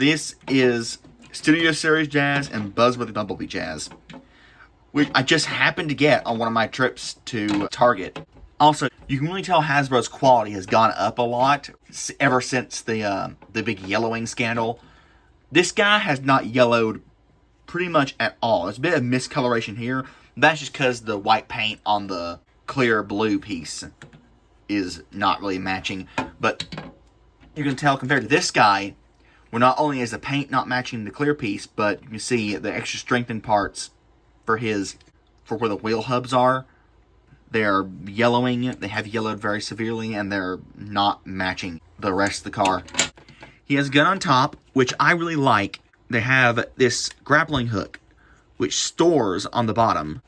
This is Studio Series Jazz and Buzzworthy Bumblebee Jazz, which I just happened to get on one of my trips to Target. Also, you can really tell Hasbro's quality has gone up a lot ever since the big yellowing scandal. This guy has not yellowed pretty much at all. There's a bit of miscoloration here. That's just because the white paint on the clear blue piece is not really matching. But you can tell compared to this guy, where not only is the paint not matching the clear piece, but you can see the extra strengthened parts for where the wheel hubs are. They're yellowing. They have yellowed very severely, and they're not matching the rest of the car. He has a gun on top, which I really like. They have this grappling hook, which stores on the bottom.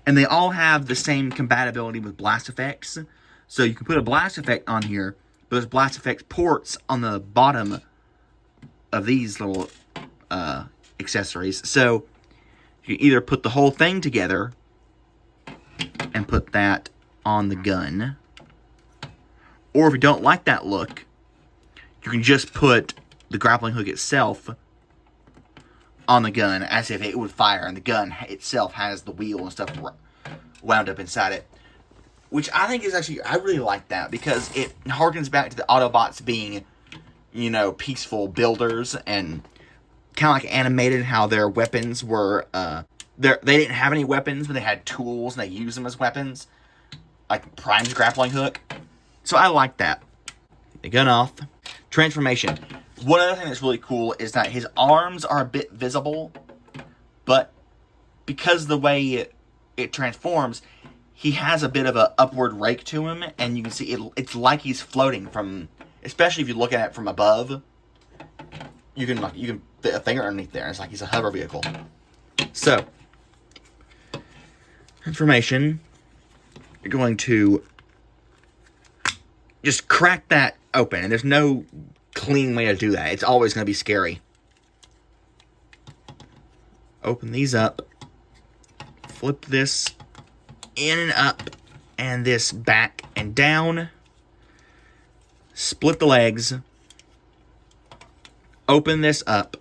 And they all have the same compatibility with blast effects. So you can put a blast effect on here, but there's blast effects ports on the bottom of these little accessories. So you can either put the whole thing together and put that on the gun, or if you don't like that look, you can just put the grappling hook itself on the gun as if it would fire, and the gun itself has the wheel and stuff wound up inside it. Which I think is actually, I really like that, because it harkens back to the Autobots being, you know, peaceful builders, and kind of like animated how their weapons were, they didn't have any weapons, but they had tools, and they used them as weapons. Like Prime's grappling hook. So I like that. The gun off. Transformation. One other thing that's really cool is that his arms are a bit visible, but because of the way it transforms, he has a bit of an upward rake to him, and you can see it's like he's floating from, especially if you look at it from above. You can fit a finger underneath there, and it's like he's a hover vehicle. So, transformation. You're going to just crack that open, and there's no clean way to do that. It's always going to be scary. Open these up. Flip this in and up, and this back and down. Split the legs. Open this up.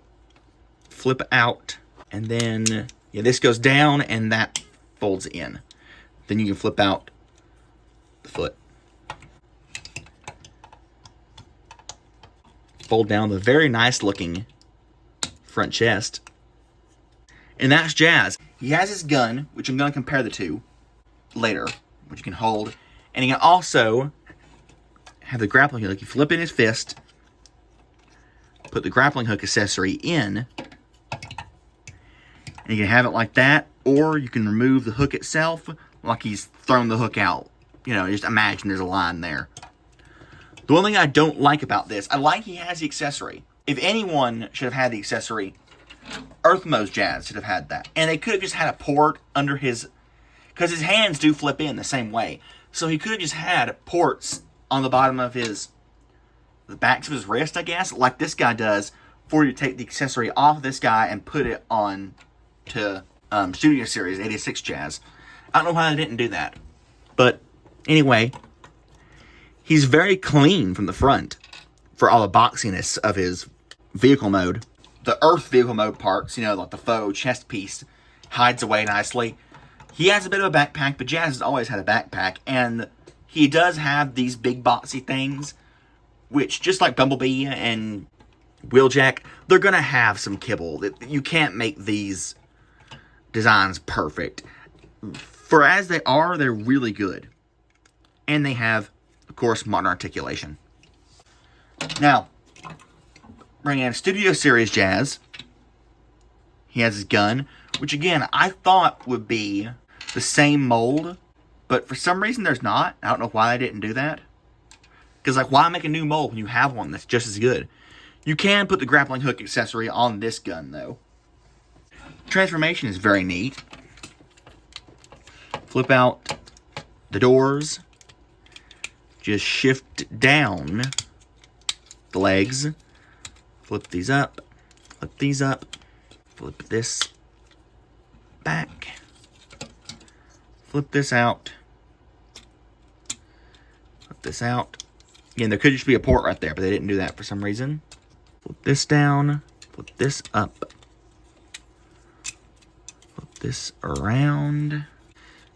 Flip out, and then this goes down, and that folds in. Then you can flip out the foot. Fold down the very nice looking front chest. And that's Jazz. He has his gun, which I'm going to compare the two later, which you can hold. And he can also have the grappling hook. You flip in his fist, put the grappling hook accessory in, and you can have it like that, or you can remove the hook itself like he's thrown the hook out. You know, just imagine there's a line there. The one thing I don't like about this, I like he has the accessory. If anyone should have had the accessory, Earthmo's Jazz should have had that. And they could have just had a port under his, because his hands do flip in the same way. So he could have just had ports on the bottom of the backs of his wrist, I guess, like this guy does, for you to take the accessory off this guy and put it on to Studio Series 86 Jazz. I don't know why they didn't do that. But anyway, he's very clean from the front for all the boxiness of his vehicle mode. The Earth vehicle mode parts, like the faux chest piece, hides away nicely. He has a bit of a backpack, but Jazz has always had a backpack. And he does have these big boxy things, which, just like Bumblebee and Wheeljack, they're going to have some kibble. You can't make these designs perfect. For as they are, they're really good. And they have, of course, modern articulation. Now, bring in Studio Series Jazz. He has his gun, which again, I thought would be the same mold, but for some reason there's not. I don't know why they didn't do that. Because, why make a new mold when you have one that's just as good? You can put the grappling hook accessory on this gun, though. Transformation is very neat. Flip out the doors. Just shift down the legs. Flip these up. Flip these up. Flip this back. Flip this out. Flip this out. Again, there could just be a port right there, but they didn't do that for some reason. Flip this down. Flip this up. Flip this around.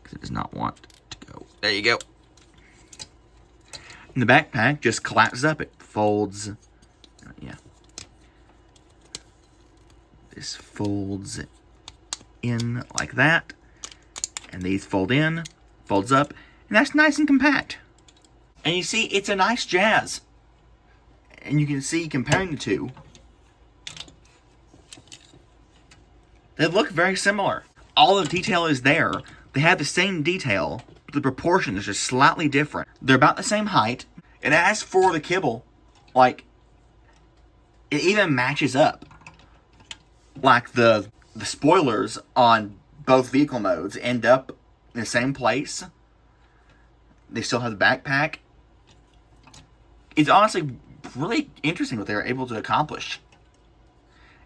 Because it does not want to go. There you go. And the backpack just collapses up. It folds. Yeah. This folds in like that. And these fold in, folds up. And that's nice and compact. And you see, it's a nice Jazz. And you can see, comparing the two, they look very similar. All the detail is there. They have the same detail, but the proportions are just slightly different. They're about the same height. And as for the kibble, like, it even matches up. Like the spoilers on both vehicle modes end up in the same place. They still have the backpack. It's honestly really interesting what they were able to accomplish.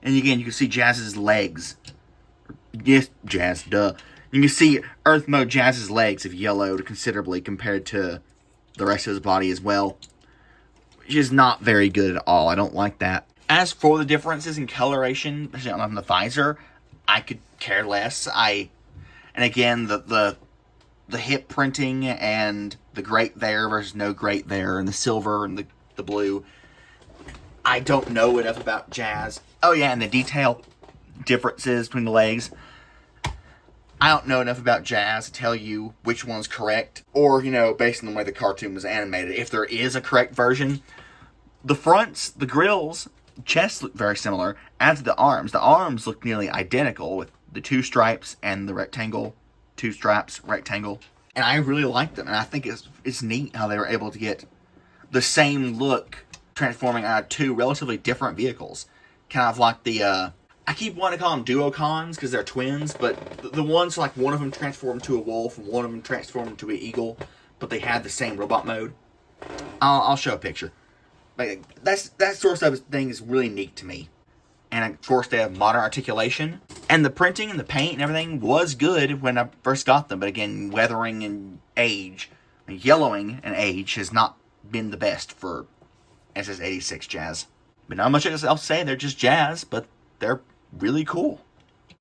And again, you can see Jazz's legs. Yes, Jazz, duh. You can see Earth Mode Jazz's legs have yellowed considerably compared to the rest of his body as well. Which is not very good at all. I don't like that. As for the differences in coloration, especially on the visor, I could care less. And again, the hip printing and the grate there versus no grate there, and the silver and the blue. I don't know enough about Jazz. Oh yeah, and the detail differences between the legs. I don't know enough about Jazz to tell you which one's correct, or, based on the way the cartoon was animated, if there is a correct version. The fronts, the grills, chests look very similar, as do the arms. The arms look nearly identical with the two stripes and the rectangle, two straps, rectangle. And I really like them, and I think it's neat how they were able to get the same look transforming out of two relatively different vehicles. Kind of like the, I keep wanting to call them duocons because they're twins, but the ones like one of them transformed to a wolf and one of them transformed into an eagle, but they had the same robot mode. I'll show a picture. But that sort of thing is really neat to me. And of course they have modern articulation. And the printing and the paint and everything was good when I first got them. But again, weathering and age, yellowing and age has not been the best for SS86 Jazz. But not much else to say, they're just Jazz, but they're really cool.